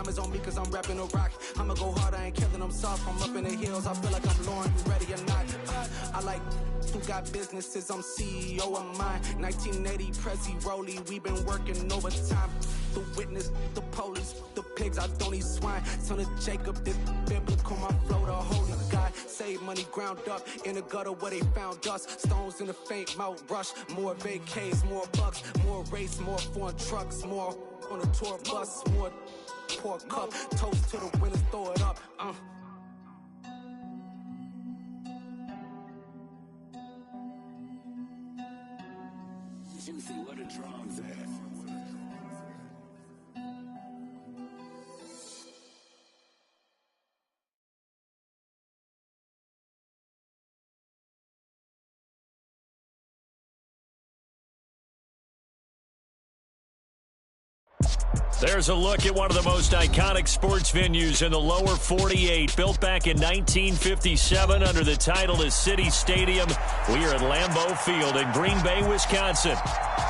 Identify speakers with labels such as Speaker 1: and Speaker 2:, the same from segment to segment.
Speaker 1: Diamonds on me cause I'm rapping a rock. I'ma go hard, I ain't killing them soft. I'm up in the hills, I feel like I'm Lauren, you ready or not? I like who got businesses, I'm CEO of mine. 1980 Prezi Rolly, we been working overtime. The witness, the police, the pigs, I don't eat swine. Son of Jacob, this biblical, my flow, the holy God. Save money ground up in the gutter where they found us. Stones in the faint mouth rush. More vacays, more bucks, more race, more foreign trucks, more on a tour bus, more pour cup. Toast to the winners, throw it up.
Speaker 2: Juicy, what the drums at?
Speaker 3: There's a look at one of the most iconic sports venues in the lower 48. Built back in 1957 under the title of City Stadium. We are at Lambeau Field in Green Bay, Wisconsin.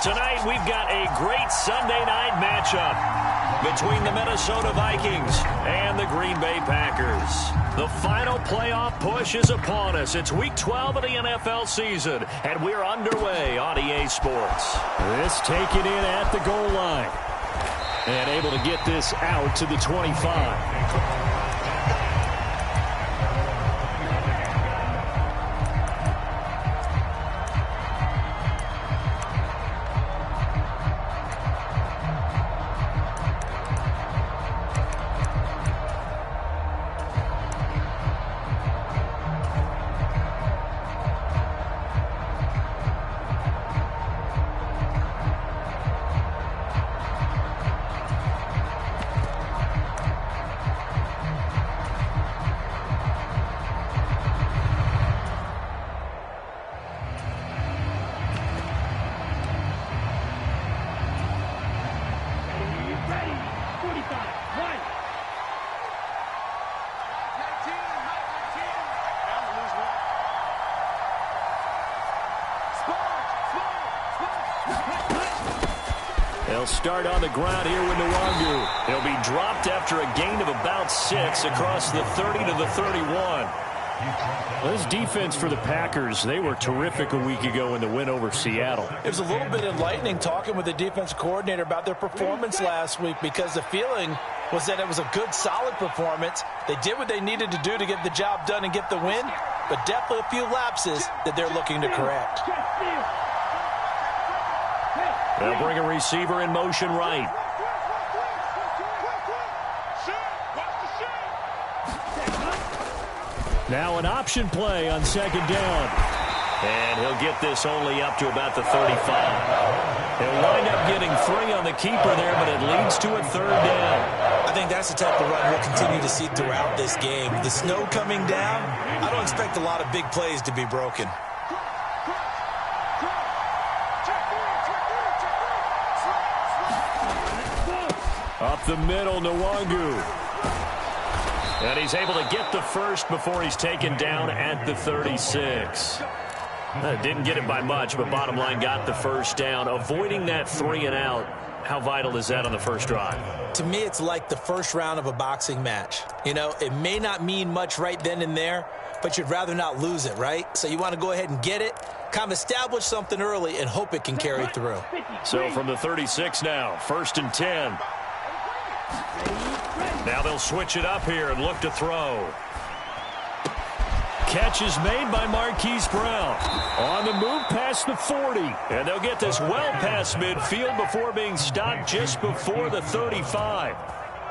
Speaker 3: Tonight we've got a great Sunday night matchup between the Minnesota Vikings and the Green Bay Packers. The final playoff push is upon us. It's Week 12 of the NFL season, and we're underway on EA Sports.
Speaker 4: This taken in at the goal line. And able to get this out to the 25.
Speaker 3: They'll start on the ground here with Nwangu. He'll be dropped after a gain of about 6 across the 30 to the 31.
Speaker 4: Well, this defense for the Packers, they were terrific a week ago in the win over Seattle.
Speaker 5: It was a little bit enlightening talking with the defense coordinator about their performance last week, because the feeling was that it was a good, solid performance. They did what they needed to do to get the job done and get the win, but definitely a few lapses that they're looking to correct.
Speaker 3: They'll bring a receiver in motion right.
Speaker 4: Now an option play on second down.
Speaker 3: And he'll get this only up to about the 35. He'll wind up getting 3 on the keeper there, but it leads to a 3rd down.
Speaker 5: I think that's the type of run we'll continue to see throughout this game. The snow coming down, I don't expect a lot of big plays to be broken.
Speaker 4: Up the middle, Nwangu.
Speaker 3: And he's able to get the first before he's taken down at the 36. Didn't get it by much, but bottom line got the first down. Avoiding that 3 and out, how vital is that on the first drive?
Speaker 5: To me, it's like the first round of a boxing match. You know, it may not mean much right then and there, but you'd rather not lose it, right? So you want to go ahead and get it, kind of establish something early, and hope it can carry through.
Speaker 3: So from the 36 now, 1st and 10. Now they'll switch it up here and look to throw.
Speaker 4: Catch is made by Marquise Brown. On the move past the 40.
Speaker 3: And they'll get this well past midfield before being stopped just before the 35.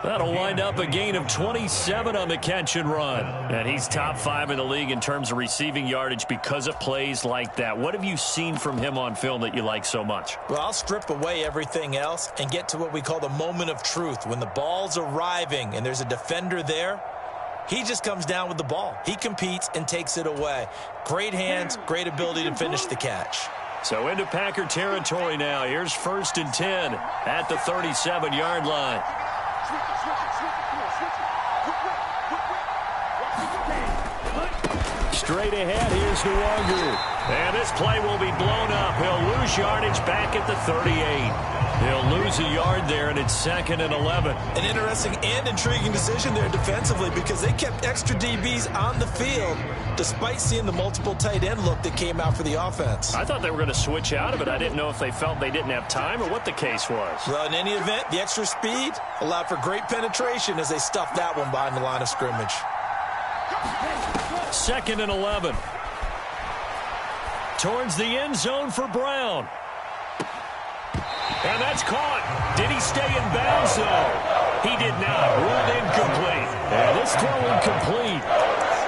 Speaker 3: That'll wind up a gain of 27 on the catch and run. And he's top 5 in the league in terms of receiving yardage because of plays like that. What have you seen from him on film that you like so much?
Speaker 5: Well, I'll strip away everything else and get to what we call the moment of truth. When the ball's arriving and there's a defender there, he just comes down with the ball. He competes and takes it away. Great hands, great ability to finish the catch.
Speaker 3: So into Packer territory now. Here's 1st and 10 at the 37-yard line.
Speaker 4: Straight ahead, here's Nwangu.
Speaker 3: And this play will be blown up. He'll lose yardage back at the 38. He'll lose a yard there, and it's 2nd and 11.
Speaker 5: An interesting and intriguing decision there defensively because they kept extra DBs on the field despite seeing the multiple tight end look that came out for the offense.
Speaker 3: I thought they were going to switch out of it. I didn't know if they felt they didn't have time or what the case was.
Speaker 5: Well, in any event, the extra speed allowed for great penetration as they stuffed that one behind the line of scrimmage.
Speaker 3: 2nd and 11. Towards the end zone for Brown. And that's caught. Did he stay in bounds, though? He did not. Ruled incomplete. And this throw incomplete.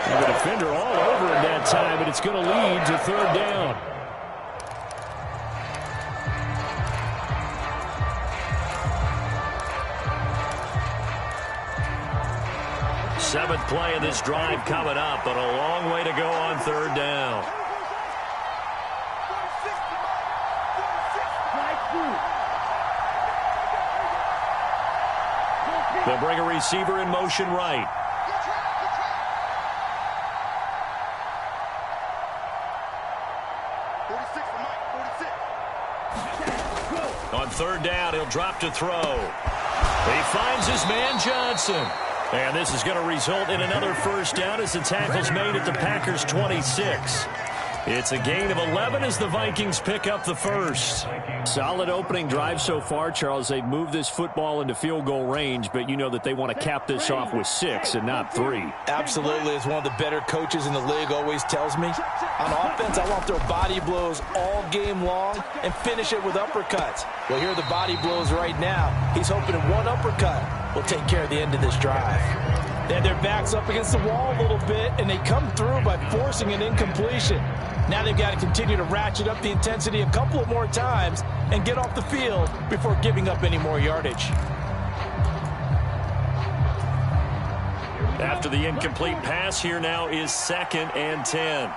Speaker 3: And the defender all over him that time, and it's going to lead to 3rd down. Seventh play of this drive coming up, but a long way to go on 3rd down. They'll bring a receiver in motion right. On 3rd down, he'll drop to throw. He finds his man Johnson. And this is going to result in another 1st down as the tackle's made at the Packers' 26. It's a gain of 11 as the Vikings pick up the 1st. Solid opening drive so far, Charles. They've moved this football into field goal range, but you know that they want to cap this off with 6 and not 3.
Speaker 5: Absolutely. As one of the better coaches in the league always tells me, on offense, I want to throw body blows all game long and finish it with uppercuts. Well, here are the body blows right now. He's hoping that one uppercut will take care of the end of this drive. They had their backs up against the wall a little bit, and they come through by forcing an incompletion. Now they've got to continue to ratchet up the intensity a couple of more times and get off the field before giving up any more yardage.
Speaker 3: After the incomplete pass, here now is 2nd and 10.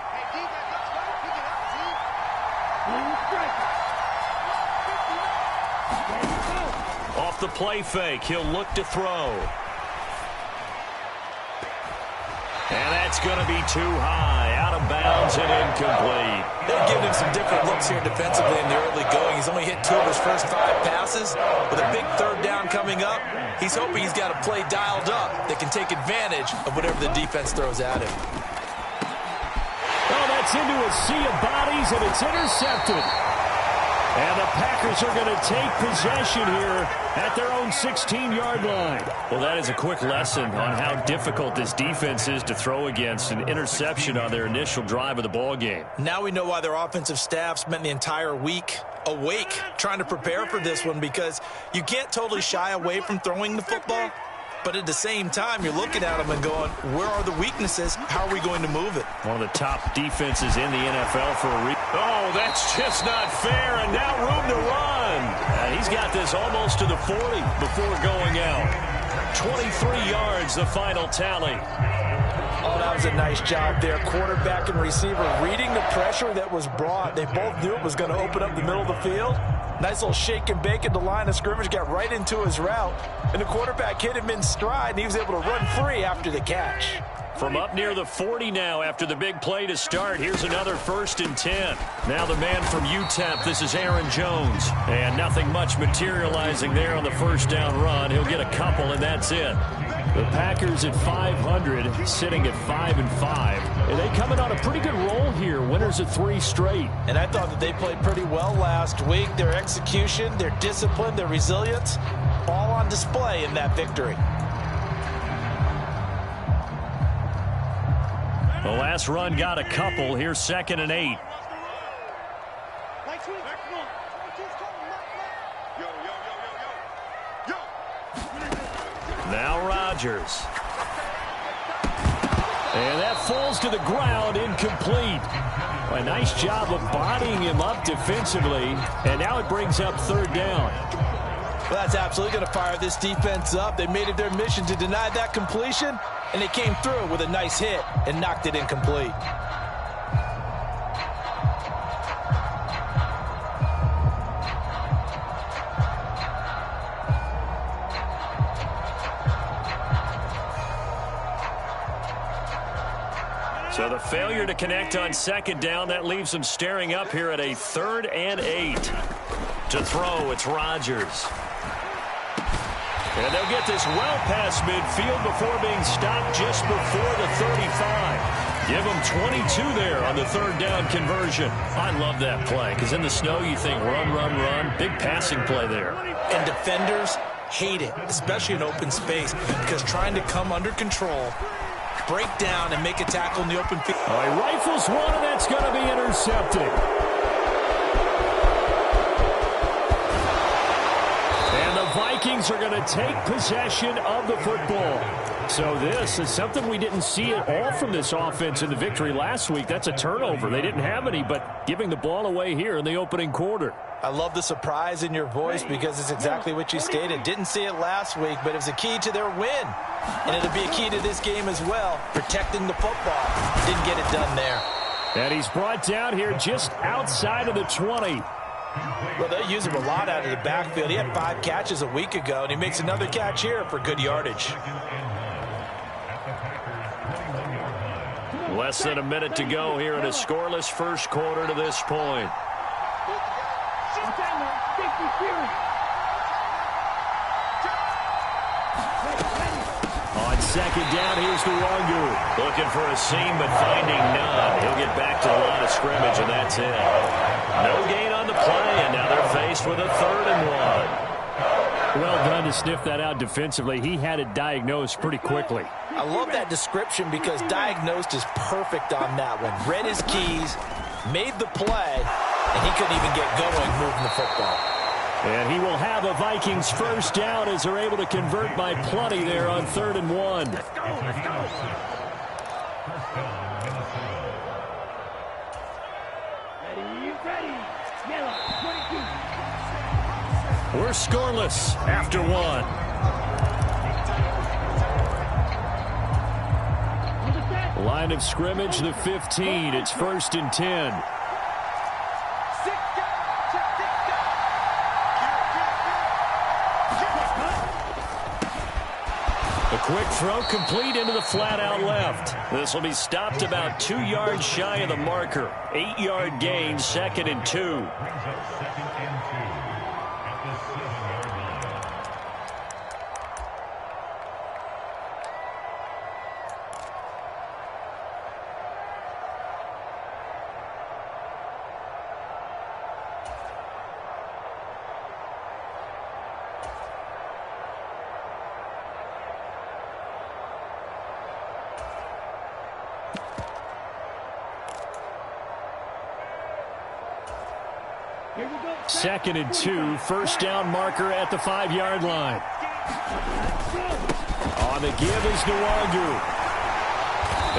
Speaker 3: Off the play fake, he'll look to throw. And that's going to be too high, out of bounds and incomplete.
Speaker 5: They're giving him some different looks here defensively in the early going. He's only hit 2 of his first 5 passes. With a big 3rd down coming up, he's hoping he's got a play dialed up that can take advantage of whatever the defense throws at him.
Speaker 4: Oh, that's into a sea of bodies, and it's intercepted. And the Packers are going to take possession here at their own 16-yard line.
Speaker 3: Well, that is a quick lesson on how difficult this defense is to throw against. An interception on their initial drive of the ball game.
Speaker 5: Now we know why their offensive staff spent the entire week awake trying to prepare for this one, because you can't totally shy away from throwing the football. But at the same time, you're looking at them and going, where are the weaknesses? How are we going to move it?
Speaker 3: One of the top defenses in the NFL for a reason. Oh, that's just not fair, and now room to run. And he's got this almost to the 40 before going out. 23 yards, the final tally.
Speaker 5: Oh, that was a nice job there. Quarterback and receiver reading the pressure that was brought. They both knew it was going to open up the middle of the field. Nice little shake and bake at the line of scrimmage, got right into his route. And the quarterback hit him in stride, and he was able to run free after the catch.
Speaker 3: From up near the 40 now after the big play to start. Here's another 1st and 10. Now the man from UTEP, this is Aaron Jones. And nothing much materializing there on the 1st down run. He'll get a couple, and that's it.
Speaker 4: The Packers at 500, sitting at 5-5. And they coming on a pretty good roll here. Winners of 3 straight.
Speaker 5: And I thought that they played pretty well last week. Their execution, their discipline, their resilience, all on display in that victory.
Speaker 3: The last run got a couple. Here's 2nd and 8. Now Rodgers.
Speaker 4: And that falls to the ground, incomplete. A nice job of bodying him up defensively. And now it brings up 3rd down.
Speaker 5: Well, that's absolutely going to fire this defense up. They made it their mission to deny that completion, and they came through with a nice hit and knocked it incomplete.
Speaker 3: So the failure to connect on 2nd down, that leaves them staring up here at a 3rd and 8. To throw, it's Rodgers. And they'll get this well past midfield before being stopped just before the 35. Give them 22 there on the third down conversion. I love that play because in the snow you think run, run, run. Big passing play there.
Speaker 5: And defenders hate it, especially in open space, because trying to come under control, break down, and make a tackle in the open field.
Speaker 4: He rifles one, and that's going to be intercepted. And the Vikings are going to take possession of the football. So this is something we didn't see at all from this offense in the victory last week. That's a turnover. They didn't have any, but giving the ball away here in the opening quarter.
Speaker 5: I love the surprise in your voice because it's exactly what you stated. Didn't see it last week, but it was a key to their win. And it'll be a key to this game as well, protecting the football. Didn't get it done there.
Speaker 4: And he's brought down here just outside of the 20.
Speaker 5: Well, they use him a lot out of the backfield. He had 5 catches a week ago, and he makes another catch here for good yardage.
Speaker 3: Less than a minute to go here in a scoreless first quarter to this point.
Speaker 4: On second down, here's Nwangu.
Speaker 3: Looking for a seam, but finding none. He'll get back to the line of scrimmage, and that's it. No gain on the play, and now they're faced with a 3rd and 1.
Speaker 4: Well done to sniff that out defensively. He had it diagnosed pretty quickly.
Speaker 5: I love that description because diagnosed is perfect on that one. Read his keys, made the play, and he couldn't even get going moving the football.
Speaker 4: And he will have a Vikings first down as they're able to convert by plenty there on 3rd and 1.
Speaker 1: Let's go, let's go. Ready. Yellow, 22.
Speaker 4: We're scoreless after 1. Line of scrimmage, the 15. It's 1st and 10. A quick throw complete into the flat out left. This will be stopped about 2 yards shy of the marker. 8-yard gain, 2nd and 2. Second and 2, first down marker at the 5-yard line. On the give is Nwangu.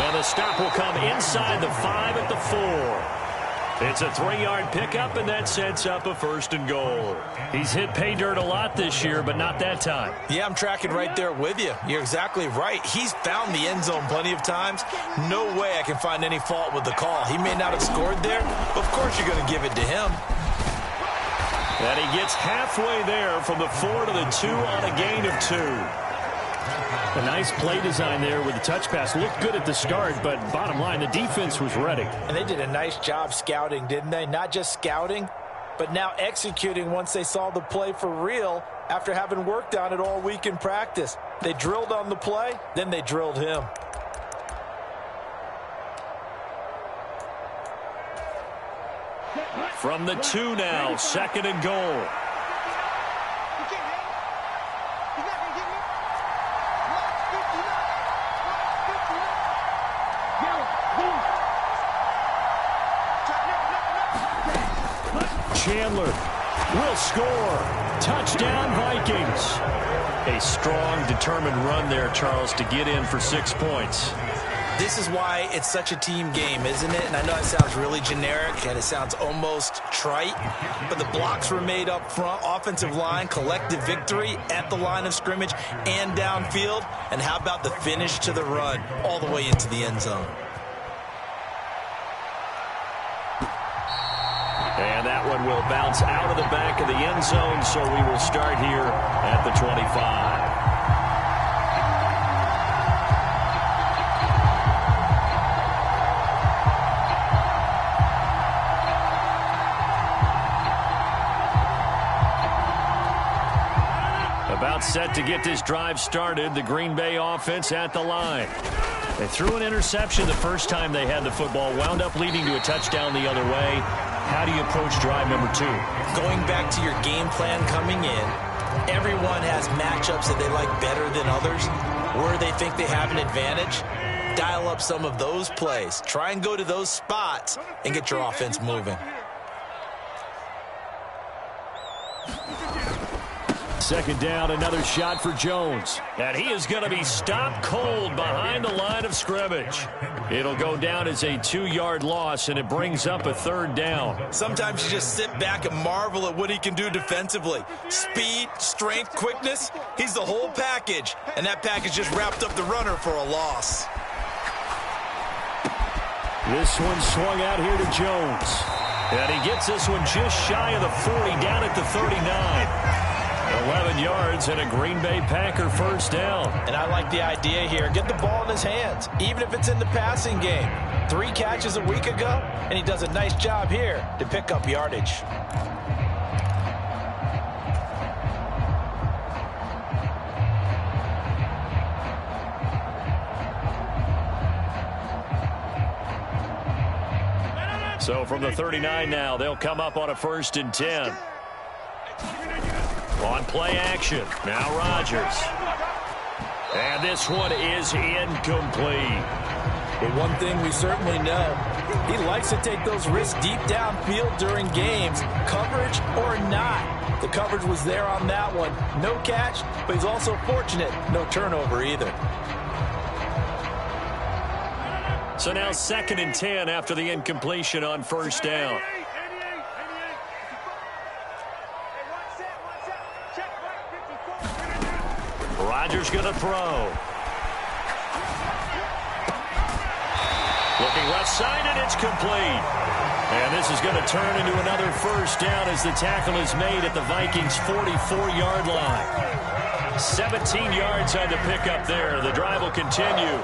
Speaker 4: And the stop will come inside the 5 at the 4. It's a 3-yard pickup, and that sets up a 1st and goal. He's hit pay dirt a lot this year, but not that time.
Speaker 5: Yeah, I'm tracking right there with you. You're exactly right. He's found the end zone plenty of times. No way I can find any fault with the call. He may not have scored there. Of course you're going to give it to him.
Speaker 3: And he gets halfway there from the 4 to the 2 on a gain of 2.
Speaker 4: A nice play design there with the touch pass. Looked good at the start, but bottom line, the defense was ready.
Speaker 5: And they did a nice job scouting, didn't they? Not just scouting, but now executing once they saw the play for real after having worked on it all week in practice. They drilled on the play, then they drilled him.
Speaker 3: From the 2 now, 2nd and goal.
Speaker 4: Chandler will score. Touchdown, Vikings.
Speaker 3: A strong, determined run there, Charles, to get in for 6 points.
Speaker 5: This is why it's such a team game, isn't it? And I know it sounds really generic and it sounds almost trite, but the blocks were made up front, offensive line, collective victory at the line of scrimmage and downfield. And how about the finish to the run all the way into the end zone?
Speaker 3: And that one will bounce out of the back of the end zone, so we will start here at the 25. set to get this drive started. The Green Bay offense at the line. They threw an interception the first time they had the football, wound up leading to a touchdown the other way. How do you approach drive number 2?
Speaker 5: Going back to your game plan coming in, everyone has matchups that they like better than others. Where they think they have an advantage, dial up some of those plays. Try and go to those spots and get your offense moving.
Speaker 3: Second down, another shot for Jones. And he is going to be stopped cold behind the line of scrimmage. It'll go down as a 2-yard loss, and it brings up a third down.
Speaker 5: Sometimes you just sit back and marvel at what he can do defensively. Speed, strength, quickness, he's the whole package. And that package just wrapped up the runner for a loss.
Speaker 3: This one swung out here to Jones. And he gets this one just shy of the 40, down at the 39. 11 yards and a Green Bay Packer first down.
Speaker 5: And I like the idea here. Get the ball in his hands, even if it's in the passing game. 3 catches a week ago, and he does a nice job here to pick up yardage.
Speaker 3: So from the 39 now, they'll come up on a 1st and 10. On play action, now Rodgers. And this one is incomplete.
Speaker 5: But one thing we certainly know, he likes to take those risks deep downfield during games, coverage or not. The coverage was there on that one. No catch, but he's also fortunate, no turnover either.
Speaker 3: So now 2nd and 10 after the incompletion on 1st down. Rodgers going to throw. Looking left side, and it's complete. And this is going to turn into another first down as the tackle is made at the Vikings' 44-yard line. 17 yards on the pickup there. The drive will continue.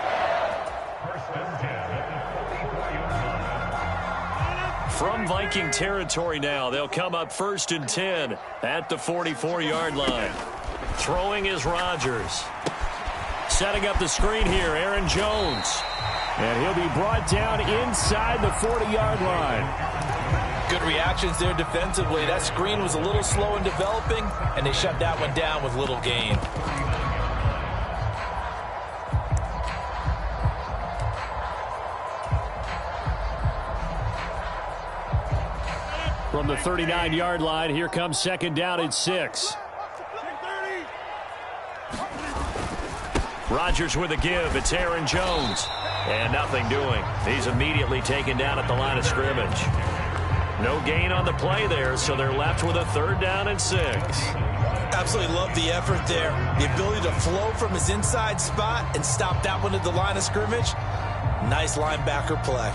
Speaker 3: From Viking territory now, they'll come up 1st and 10 at the 44-yard line. Throwing is Rodgers. Setting up the screen here, Aaron Jones. And he'll be brought down inside the 40-yard line.
Speaker 5: Good reactions there defensively. That screen was a little slow in developing, and they shut that one down with little gain.
Speaker 3: From the 39-yard line, here comes 2nd down and 6. Rodgers with a give. It's Aaron Jones. And nothing doing. He's immediately taken down at the line of scrimmage. No gain on the play there, so they're left with a 3rd down and 6.
Speaker 5: Absolutely love the effort there. The ability to flow from his inside spot and stop that one at the line of scrimmage. Nice linebacker play.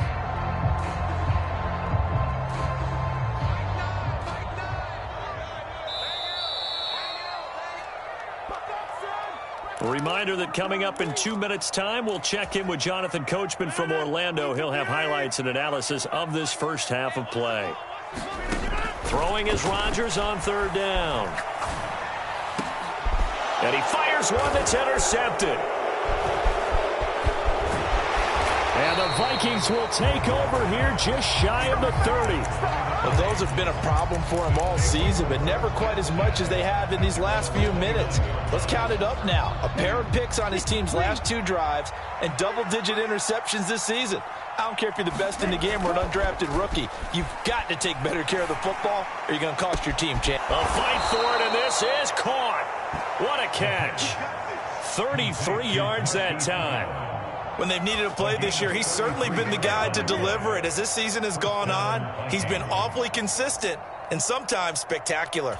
Speaker 3: A reminder that coming up in 2 minutes' time, we'll check in with Jonathan Coachman from Orlando. He'll have highlights and analysis of this first half of play. Throwing is Rodgers on 3rd down. And he fires one that's intercepted. And the Vikings will take over here just shy of the 30.
Speaker 5: Well, those have been a problem for him all season, but never quite as much as they have in these last few minutes. Let's count it up now. A pair of picks on his team's last 2 drives and double-digit interceptions this season. I don't care if you're the best in the game or an undrafted rookie. You've got to take better care of the football or you're going to cost your team chance.
Speaker 3: A fight for it, and this is caught. What a catch. 33 yards that time.
Speaker 5: When they've needed a play this year, he's certainly been the guy to deliver it. As this season has gone on, he's been awfully consistent and sometimes spectacular.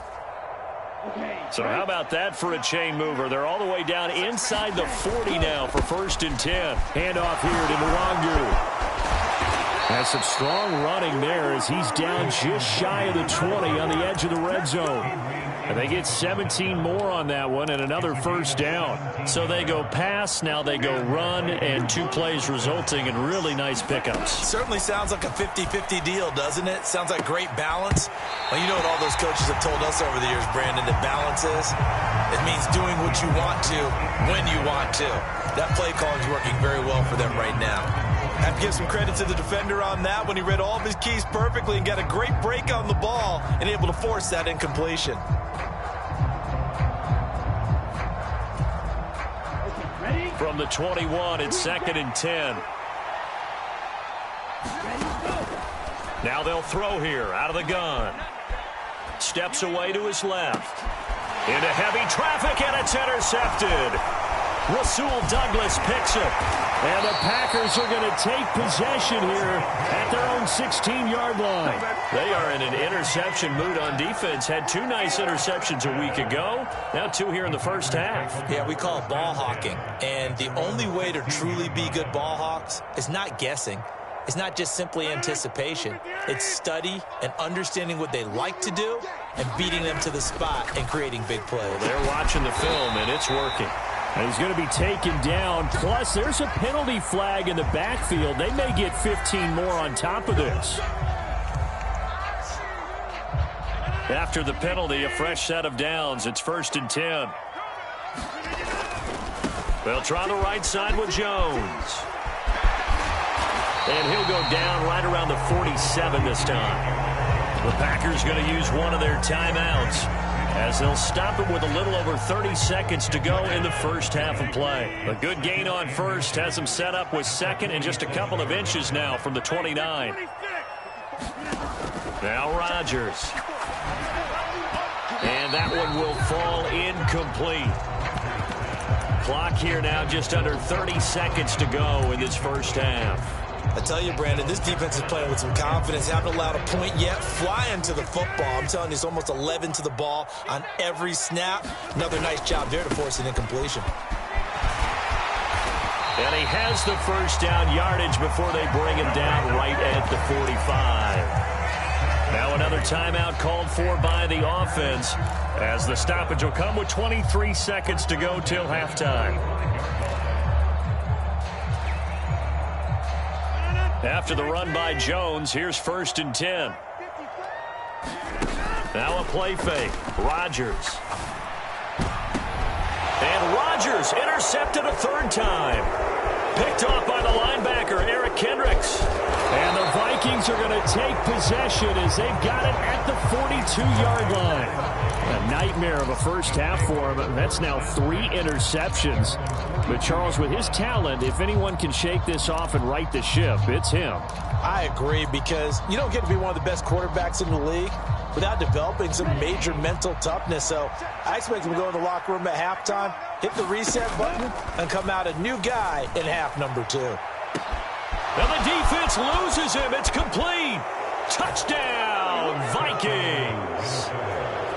Speaker 3: So how about that for a chain mover? They're all the way down inside the 40 now for 1st and 10. Handoff here to Nwangu. Has some strong running there as he's down just shy of the 20 on the edge of the red zone. And they get 17 more on that one and another first down. So they go pass, now they go run, and 2 plays resulting in really nice pickups.
Speaker 5: Certainly sounds like a 50-50 deal, doesn't it? Sounds like great balance. Well, you know what all those coaches have told us over the years, Brandon, that balance is? It means doing what you want to when you want to. That play calling is working very well for them right now. I have to give some credit to the defender on that when he read all of his keys perfectly and got a great break on the ball and able to force that incompletion.
Speaker 3: From the 21, it's 2nd and 10. Now they'll throw here out of the gun. Steps away to his left. Into heavy traffic, and it's intercepted. Rasul Douglas picks it. And the Packers are going to take possession here at their own 16-yard line. They are in an interception mood on defense. Had 2 nice interceptions a week ago. Now 2 here in the first half.
Speaker 5: Yeah, we call it ball hawking. And the only way to truly be good ball hawks is not guessing. It's not just simply anticipation. It's study and understanding what they like to do and beating them to the spot and creating big plays.
Speaker 3: Well, they're watching the film, and it's working. And he's going to be taken down. Plus, there's a penalty flag in the backfield. They may get 15 more on top of this. After the penalty, a fresh set of downs. It's 1st and 10. They'll try the right side with Jones. And he'll go down right around the 47 this time. The Packers going to use one of their timeouts, as they'll stop it with a little over 30 seconds to go in the first half of play. A good gain on first has them set up with 2nd and just a couple of inches now from the 29. Now Rodgers. And that one will fall incomplete. Clock here now just under 30 seconds to go in this first half.
Speaker 5: I tell you, Brandon, this defense is playing with some confidence. Haven't allowed a point yet. Flying to the football. I'm telling you, it's almost 11 to the ball on every snap. Another nice job there to force an incompletion.
Speaker 3: And he has the first down yardage before they bring him down right at the 45. Now another timeout called for by the offense, as the stoppage will come with 23 seconds to go till halftime. After the run by Jones, here's 1st and 10. Now a play fake. Rodgers. And Rodgers intercepted a 3rd time. Picked off by the linebacker, Eric Kendricks. And the Vikings are going to take possession as they've got it at the 42-yard line. A nightmare of a first half for him. That's now 3 interceptions. But Charles, with his talent, if anyone can shake this off and right the ship, it's him.
Speaker 5: I agree, because you don't get to be one of the best quarterbacks in the league without developing some major mental toughness. So I expect him to go in the locker room at halftime, hit the reset button, and come out a new guy in half number 2.
Speaker 3: Now the defense loses him. It's complete. Touchdown, Vikings.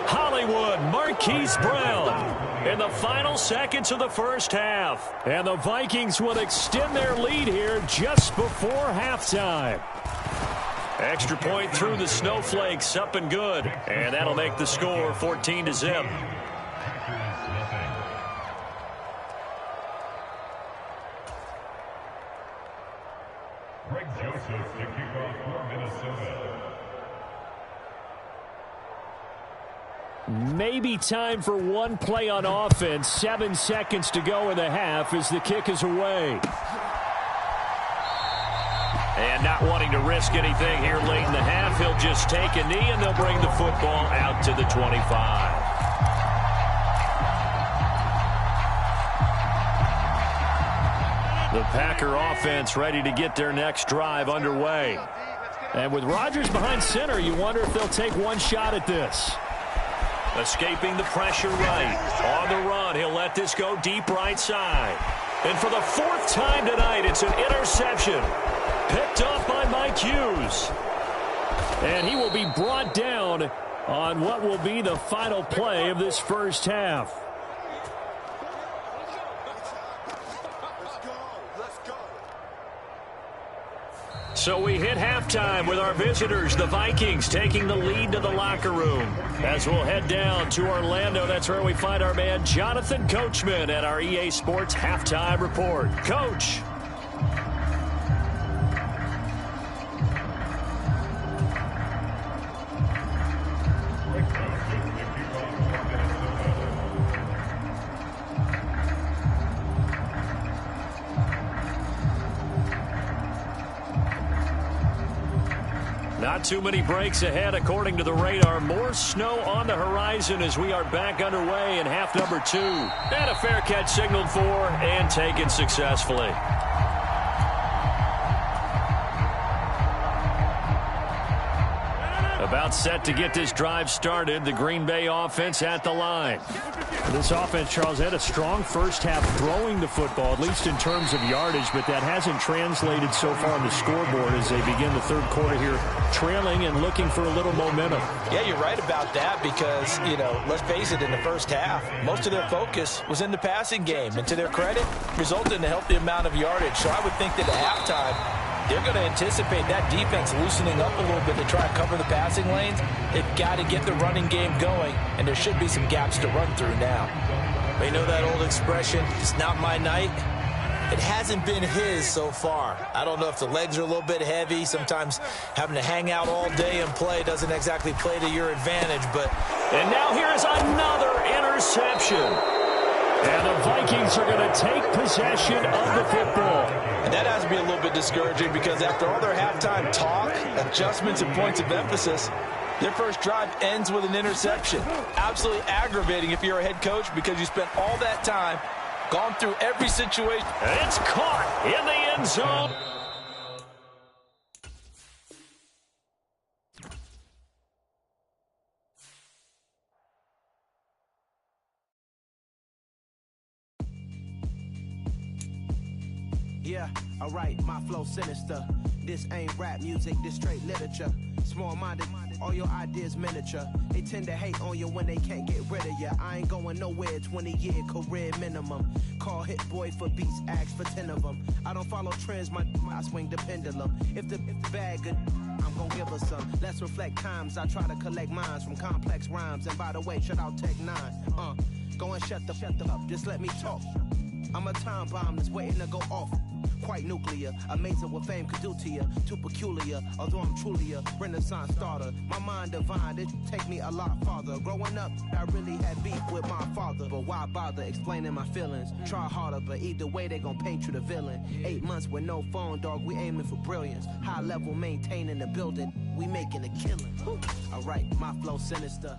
Speaker 3: Hollywood Marquise Brown in the final seconds of the first half. And the Vikings will extend their lead here just before halftime. Extra point through the snowflakes, up and good. And that'll make the score 14-0.
Speaker 6: Greg Joseph to kick off for Minnesota.
Speaker 3: Maybe time for one play on offense. 7 seconds to go in the half as the kick is away. And not wanting to risk anything here late in the half, he'll just take a knee and they'll bring the football out to the 25. The Packer offense ready to get their next drive underway. And with Rodgers behind center, you wonder if they'll take one shot at this. Escaping the pressure right. On the run, he'll let this go deep right side. And for the 4th time tonight, it's an interception. Picked off by Mike Hughes. And he will be brought down on what will be the final play of this first half. So we hit halftime with our visitors, the Vikings, taking the lead to the locker room. As we'll head down to Orlando, that's where we find our man Jonathan Coachman at our EA Sports Halftime Report. Coach. Not too many breaks ahead, according to the radar. More snow on the horizon as we are back underway in half number 2. And a fair catch signaled for and taken successfully. About set to get this drive started. The Green Bay offense at the line.
Speaker 4: This offense, Charles, had a strong first half throwing the football, at least in terms of yardage, but that hasn't translated so far on the scoreboard as they begin the third quarter here, trailing and looking for a little momentum.
Speaker 5: Yeah, you're right about that because, let's face it, in the first half, most of their focus was in the passing game. And to their credit, resulted in a healthy amount of yardage. So I would think that at halftime, they're going to anticipate that defense loosening up a little bit to try and cover the passing lanes. They've got to get the running game going, and there should be some gaps to run through now.
Speaker 7: You know that old expression, it's not my night? It hasn't been his so far. I don't know if the legs are a little bit heavy. Sometimes having to hang out all day and play doesn't exactly play to your advantage, but...
Speaker 3: And now here's another interception. And the Vikings are going to take possession of the football.
Speaker 5: And that has to be a little bit discouraging because after all their halftime talk, adjustments, and points of emphasis, their first drive ends with an interception. Absolutely aggravating if you're a head coach because you spent all that time, gone through every situation.
Speaker 3: And it's caught in the end zone.
Speaker 1: Yeah, alright, my flow sinister. This ain't rap music, this straight literature. Small-minded, all your ideas miniature. They tend to hate on you when they can't get rid of you. I ain't going nowhere, 20-year career minimum. Call Hit Boy for beats, ask for 10 of them. I don't follow trends, I swing the pendulum. If the bag good, I'm gonna give her some. Let's reflect times, I try to collect minds from complex rhymes. And by the way, shout out Tech 9. Go and shut the up, just let me talk. I'm a time bomb that's waiting to go off. Quite nuclear, amazing what fame could do to you. Too peculiar, although I'm truly a renaissance starter. My mind divine, it take me a lot farther. Growing up, I really had beef with my father. But why bother explaining my feelings? Try harder, but either way they gon' paint you the villain. 8 months with no phone, dog, we aiming for brilliance. High level maintaining the building, we making a killing. Alright, my flow sinister.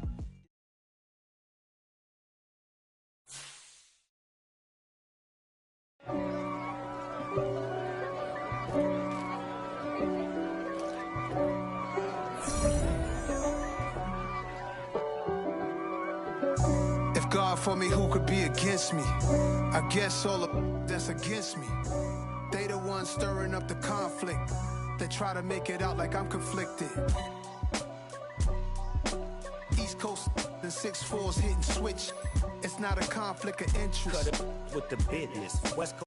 Speaker 8: God for me, who could be against me? I guess all of that's against me. They the ones stirring up the conflict. They try to make it out like I'm conflicted. East Coast and 6'4's hitting switch. It's not a conflict of interest.
Speaker 9: Cut it with the business. West Coast.